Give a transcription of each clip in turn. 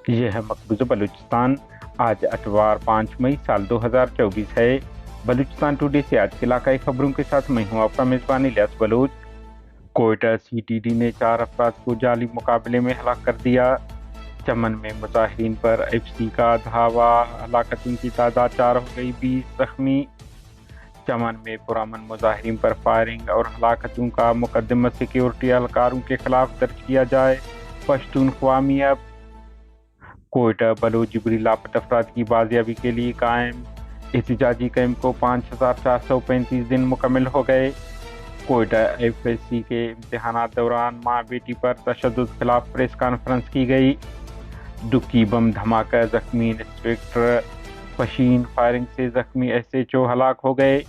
یہ ہے مقبوضہ بلوچستان۔ آج اتوار 5 مئی سال 2024 ہے۔ بلوچستان ٹوڈے سے آج کے علاقائی خبروں کے ساتھ میں ہوں آپ کا میزبان Ilyas Baloch. Quetta C T D نے 4 افراد کو جعلی مقابلے میں ہلاک کر دیا۔ چمن میں مظاہرین پر ایف سی کا دھاوا، ہلاکتوں کی تعداد 4 ہو گئی، 20 زخمی۔ چمن میں پرامن مظاہرین پر فائرنگ اور ہلاکتوں کا مقدمہ سیکیورٹی اہلکاروں کے خلاف درج کیا جائے، پشتونخوا میں اب کوئٹہ بلوچ جبری لاپتہ افراد کی بازیابی کے لیے قائم احتجاجی کیمپ کو 5435 دن مکمل ہو گئے۔ کوئٹہ ایف ایس سی کے امتحانات دوران ماں بیٹی پر تشدد خلاف پریس کانفرنس کی گئی۔ ڈکی بم دھماکہ، زخمی انسپکٹر پشین، فائرنگ سے زخمی ایس ایچ او ہلاک ہو گئے۔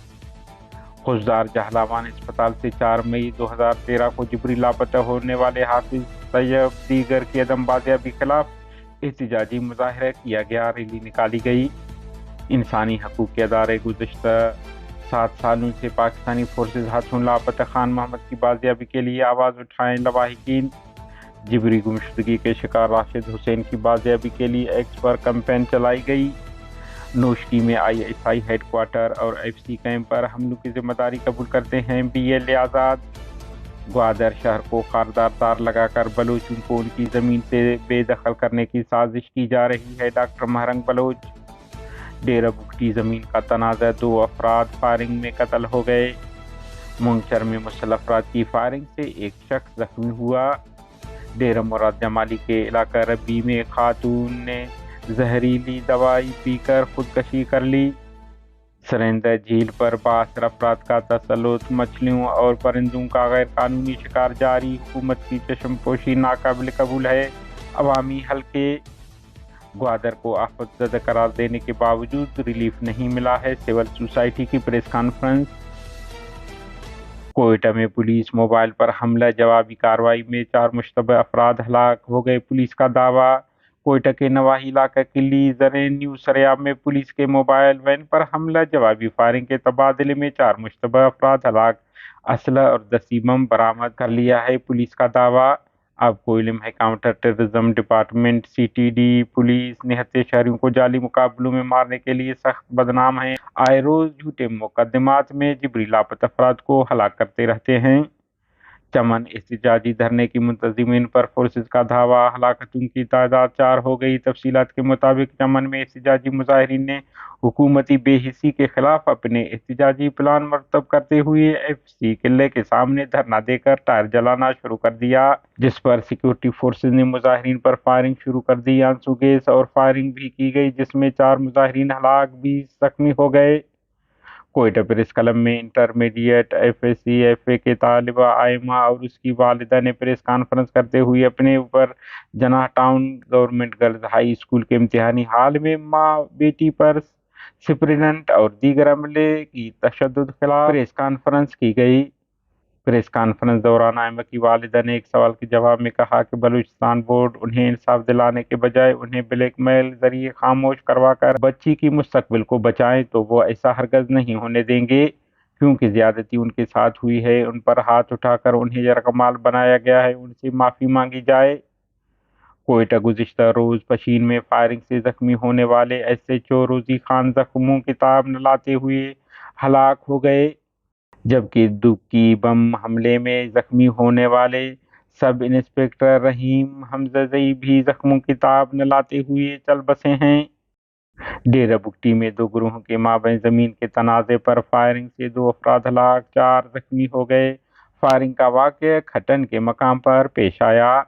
خضدار جہلاوان اسپتال سے 4 مئی 2013 کو جبری لاپتہ ہونے والے حافظ طیب دیگر کی عدم بازیابی خلاف احتجاجی مظاہرہ کیا گیا، ریلی نکالی گئی۔ انسانی حقوق کے ادارے گزشتہ 7 سالوں سے پاکستانی فورسز ہاتھوں لاپتہ خان محمد کی بازیابی کے لیے آواز اٹھائیں لواحقین۔ جبری گمشدگی کے شکار راشد حسین کی بازیابی کے لیے ایکس پر کمپین چلائی گئی۔ نوشکی میں I S I had quarter اور ایف سی کیمپ پر حملوں کی ذمہ داری قبول کرتے ہیں بی ایل اے آزاد۔ گوادر شہر کو خاردار تار لگا کر بلوچوں کو ان کی زمین سے بے دخل کرنے کی سازش کی جا رہی ہے، ڈاکٹر مہرنگ بلوچ۔ ڈیرہ بگٹی زمین کا تنازع، 2 افراد فائرنگ میں قتل ہو گئے۔ منگچر میں مسلح افراد کی فائرنگ سے ایک شخص زخمی ہوا۔ ڈیرہ مراد جمالی کے علاقہ ربی میں خاتون نے زہریلی دوائی پی کر خودکشی کر لی۔ سرندہ جھیل پر بااثر افراد کا تسلط، مچھلیوں اور پرندوں کا غیر قانونی شکار جاری، حکومت کی چشم پوشی ناقابل قبول ہے، عوامی حلقے۔ گوادر کو آفت زدہ قرار دینے کے باوجود ریلیف نہیں ملا ہے، سول سوسائٹی کی پریس کانفرنس۔ کوئٹہ میں پولیس موبائل پر حملہ، جوابی کارروائی میں 4 مشتبہ افراد ہلاک ہو گئے، پولیس کا دعویٰ۔ کوئٹہ کے نواحی علاقہ قلی زرین نیو سریاب میں پولیس کے موبائل وین پر حملہ، جوابی فائرنگ کے تبادلے میں 4 مشتبہ افراد ہلاک، اسلحہ اور دسی بم برآمد کر لیا ہے، پولیس کا دعویٰ۔ آپ کو علم ہے counter terrorism department C T D police نہتے شہریوں کو جعلی مقابلوں میں مارنے کے لیے سخت بدنام ہے، آئے روز جھوٹے مقدمات میں جبری لاپتہ افراد کو ہلاک کرتے رہتے ہیں۔ چمن احتجاجی دھرنے کی منتظمین پر فورسز کا دھاوا، ہلاکتوں کی تعداد 4 ہو گئی۔ تفصیلات کے مطابق چمن میں احتجاجی مظاہرین نے حکومتی بے حسی کے خلاف اپنے احتجاجی پلان مرتب کرتے ہوئے ایف سی قلعے کے سامنے دھرنا دے کر ٹائر جلانا شروع کر دیا، جس پر سیکورٹی فورسز نے مظاہرین پر فائرنگ شروع کر دی۔ آنسو گیس اور فائرنگ بھی کی گئی، جس میں 4 مظاہرین ہلاک، 20 زخمی ہو گئے۔ کوئٹہ پریس کلب میں intermediate F S C F A کے طالبہ آئمہ اور اس کی والدہ نے پریس کانفرنس کرتے ہوئے اپنے اوپر Jinnah town government girls high school کے امتحانی ہال میں ماں بیٹی پر سپرنٹنڈنٹ اور دیگر عملے کی تشدد خلاف پریس کانفرنس کی گئی۔ پریس کانفرنس دوران آئمہ کی والدہ نے ایک سوال کے جواب میں کہا کہ بلوچستان بورڈ انہیں انصاف دلانے کے بجائے انہیں بلیک میل ذریعے خاموش کروا کر بچی کی مستقبل کو بچائیں تو وہ ایسا ہرگز نہیں ہونے دیں گے، کیونکہ زیادتی ان کے ساتھ ہوئی ہے، ان پر ہاتھ اٹھا کر انہیں یرغمال بنایا گیا ہے، ان سے معافی مانگی جائے۔ کوئٹہ گزشتہ روز پشین میں فائرنگ سے زخمی ہونے والے ایس ایچ او روزی خان زخموں کی تاب نہ لاتے ہوئے ہلاک ہو گئے، جبکہ دکی بم حملے میں زخمی ہونے والے سب انسپکٹر رحیم حمزہ بھی زخموں کی تاب نہ لاتے ہوئے چل بسے ہیں۔ ڈیرہ بگٹی میں 2 گروہوں کے مابین زمین کے تنازع پر فائرنگ سے 2 افراد ہلاک، 4 زخمی ہو گئے۔ فائرنگ کا واقعہ کھٹن کے مقام پر پیش آیا۔